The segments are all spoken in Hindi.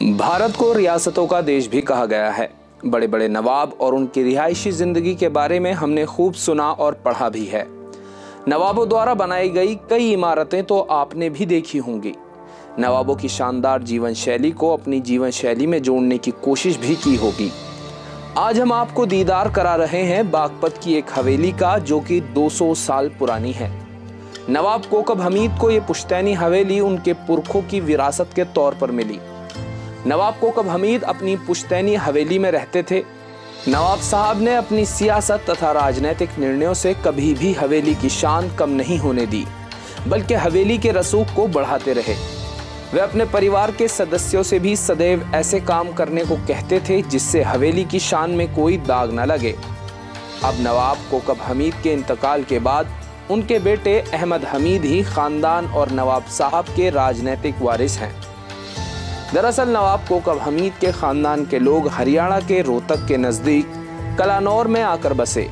भारत को रियासतों का देश भी कहा गया है। बड़े बड़े नवाब और उनकी रिहायशी जिंदगी के बारे में हमने खूब सुना और पढ़ा भी है। नवाबों द्वारा बनाई गई कई इमारतें तो आपने भी देखी होंगी। नवाबों की शानदार जीवन शैली को अपनी जीवन शैली में जोड़ने की कोशिश भी की होगी। आज हम आपको दीदार करा रहे हैं बागपत की एक हवेली का, जो कि 200 साल पुरानी है। नवाब कोकब हमीद को ये पुश्तैनी हवेली उनके पुरखों की विरासत के तौर पर मिली। नवाब कोकब हमीद अपनी पुश्तैनी हवेली में रहते थे। नवाब साहब ने अपनी सियासत तथा राजनीतिक निर्णयों से कभी भी हवेली की शान कम नहीं होने दी, बल्कि हवेली के रसूख को बढ़ाते रहे। वे अपने परिवार के सदस्यों से भी सदैव ऐसे काम करने को कहते थे जिससे हवेली की शान में कोई दाग न लगे। अब नवाब कोकब हमीद के इंतकाल के बाद उनके बेटे अहमद हमीद ही खानदान और नवाब साहब के राजनीतिक वारिस हैं। दरअसल नवाब कोकब हमीद के खानदान के लोग हरियाणा के रोहतक के नजदीक कलानौर में आकर बसे।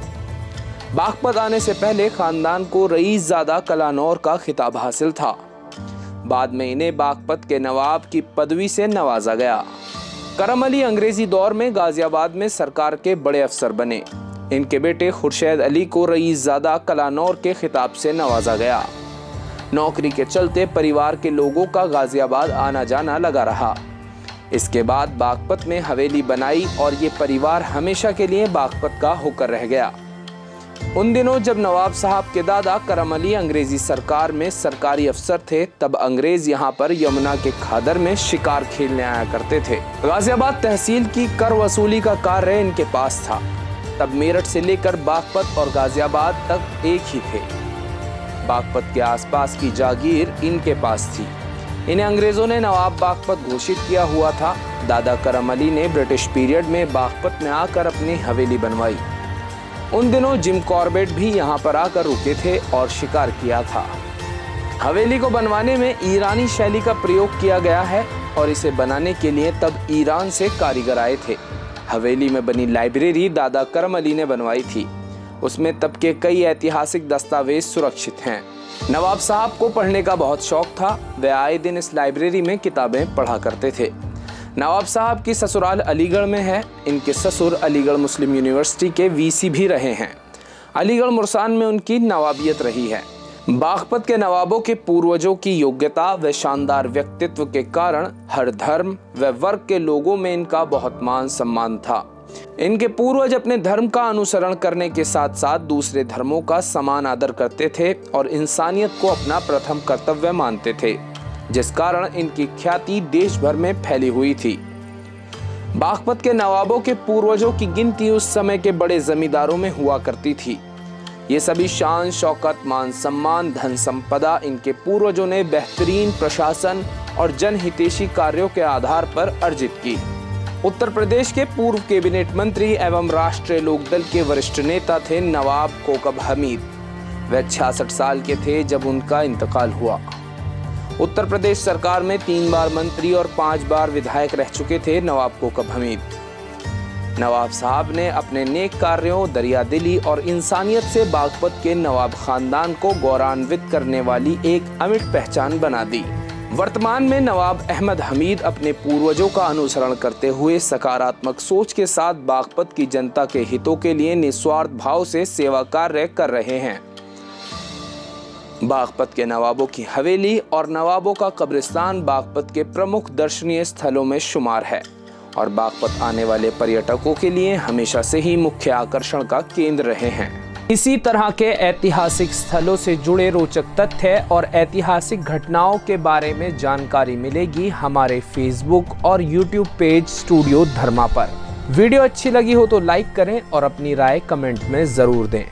बागपत आने से पहले खानदान को रईसजादा कलानौर का खिताब हासिल था। बाद में इन्हें बागपत के नवाब की पदवी से नवाजा गया। करम अली अंग्रेजी दौर में गाजियाबाद में सरकार के बड़े अफसर बने। इनके बेटे खुर्शीद अली को रईसजादा कलानौर के खिताब से नवाजा गया। नौकरी के चलते परिवार के लोगों का गाजियाबाद आना जाना लगा रहा। इसके बाद बागपत में हवेली बनाई और ये परिवार हमेशा के लिए बागपत का होकर रह गया। उन दिनों जब नवाब साहब के दादा करम अली अंग्रेजी सरकार में सरकारी अफसर थे, तब अंग्रेज यहाँ पर यमुना के खादर में शिकार खेलने आया करते थे। गाजियाबाद तहसील की कर वसूली का कार्य इनके पास था। तब मेरठ से लेकर बागपत और गाजियाबाद तक एक ही थे। बागपत के आसपास की जागीर इनके पास थी। इन्हें अंग्रेजों ने नवाब बागपत घोषित किया हुआ था। दादा करम अली ने ब्रिटिश पीरियड में बागपत में आकर अपनी हवेली बनवाई। उन दिनों जिम कॉर्बेट भी यहाँ पर आकर रुके थे और शिकार किया था। हवेली को बनवाने में ईरानी शैली का प्रयोग किया गया है और इसे बनाने के लिए तब ईरान से कारीगर आए थे। हवेली में बनी लाइब्रेरी दादा करम अली ने बनवाई थी। उसमें तब के कई ऐतिहासिक दस्तावेज सुरक्षित हैं। नवाब साहब को पढ़ने का बहुत शौक था। वे आए दिन इस लाइब्रेरी में किताबें पढ़ा करते थे। नवाब साहब की ससुराल अलीगढ़ में है। इनके ससुर अलीगढ़ मुस्लिम यूनिवर्सिटी के वीसी भी रहे हैं। अलीगढ़ मुरसान में उनकी नवाबियत रही है। बागपत के नवाबों के पूर्वजों की योग्यता व शानदार व्यक्तित्व के कारण हर धर्म व वर्ग के लोगों में इनका बहुत मान सम्मान था। इनके पूर्वज अपने धर्म का अनुसरण करने के साथ साथ दूसरे धर्मों का समान आदर करते थे और इंसानियत को अपना प्रथम कर्तव्य मानते थे, जिस कारण इनकी ख्याति देश भर में फैली हुई थी। बागपत के नवाबों के पूर्वजों की गिनती उस समय के बड़े जमींदारों में हुआ करती थी। ये सभी शान शौकत मान सम्मान धन संपदा इनके पूर्वजों ने बेहतरीन प्रशासन और जनहितैषी कार्यों के आधार पर अर्जित की। उत्तर प्रदेश के पूर्व कैबिनेट मंत्री एवं राष्ट्रीय लोकदल के वरिष्ठ नेता थे नवाब कोकब हमीद। वे 66 साल के थे जब उनका इंतकाल हुआ। उत्तर प्रदेश सरकार में 3 बार मंत्री और 5 बार विधायक रह चुके थे नवाब कोकब हमीद। नवाब साहब ने अपने नेक कार्यों, दरियादिली और इंसानियत से बागपत के नवाब खानदान को गौरवान्वित करने वाली एक अमिट पहचान बना दी। वर्तमान में नवाब अहमद हमीद अपने पूर्वजों का अनुसरण करते हुए सकारात्मक सोच के साथ बागपत की जनता के हितों के लिए निस्वार्थ भाव से सेवा कार्य कर रहे हैं। बागपत के नवाबों की हवेली और नवाबों का कब्रिस्तान बागपत के प्रमुख दर्शनीय स्थलों में शुमार है और बागपत आने वाले पर्यटकों के लिए हमेशा से ही मुख्य आकर्षण का केंद्र रहे हैं। इसी तरह के ऐतिहासिक स्थलों से जुड़े रोचक तथ्य और ऐतिहासिक घटनाओं के बारे में जानकारी मिलेगी हमारे फेसबुक और यूट्यूब पेज स्टूडियो धर्मा पर। वीडियो अच्छी लगी हो तो लाइक करें और अपनी राय कमेंट में जरूर दें।